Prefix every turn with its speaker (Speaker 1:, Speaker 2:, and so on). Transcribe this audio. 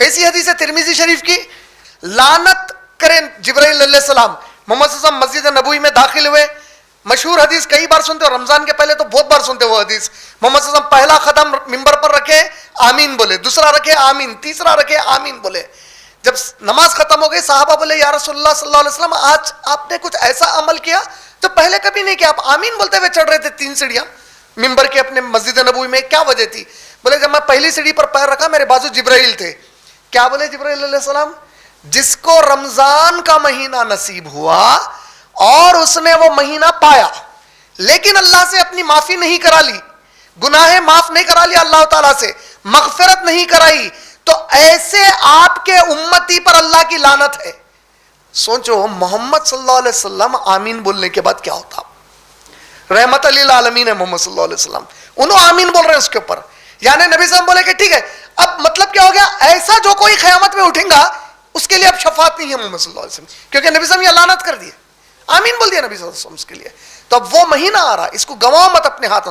Speaker 1: कैसी हदीस है तिरमिजी शरीफ की, लानत करें जिब्राइल अलैहिस्सलाम। मोहम्मद सल्लल्लाहु अलैहि वसल्लम मस्जिद नबवी में दाखिल हुए, मशहूर हदीस, कई बार सुनते हो, रमजान के पहले तो बहुत बार सुनते हो वो हदीस। मोहम्मद सल्लल्लाहु अलैहि वसल्लम पहला कदम मिंबर पर रखे, आमीन बोले, दूसरा रखे आमीन, तीसरा रखे आमीन बोले। जब नमाज खत्म हो गई, साहबा बोले या रसूलुल्लाह सल्लल्लाहु अलैहि वसल्लम आज आपने कुछ ऐसा अमल किया तो पहले कभी नहीं किया, आप आमीन बोलते हुए चढ़ रहे थे 3 सीढ़ियां मिंबर के अपने मस्जिद नबवी में, क्या वजह थी? बोले जब मैं पहली सीढ़ी पर पैर रखा मेरे बाजू जिब्राइल थे। क्या बोले जिब्राइल अलैहिस्सलाम? जिसको रमजान का महीना नसीब हुआ और उसने वो महीना पाया लेकिन अल्लाह से अपनी माफी नहीं करा ली, गुनाहे माफ नहीं करा लिया, अल्लाह ताला से मगफिरत नहीं कराई, तो ऐसे आपके उम्मती पर अल्लाह की लानत है। सोचो मोहम्मद सल्लल्लाहु अलैहि वसल्लम आमीन बोलने के बाद क्या होता? रहमत लिल आलमीन है मोहम्मद सल्लल्लाहु अलैहि वसल्लम, उन्होंने आमीन बोल रहे हैं उसके ऊपर। यानी नबी साहब बोले कि ठीक है, अब मतलब क्या हो गया, ऐसा जो कोई क़यामत में उठेगा उसके लिए अब शफात नहीं है मोहम्मद सल्लल्लाहु अलैहि वसल्लम, क्योंकि नबी साहब ये लानत कर दिए, आमीन बोल दिया नबी सल्लल्लाहु अलैहि वसल्लम उसके लिए। तो अब वो महीना आ रहा, इसको गंवाओ मत अपने हाथों से।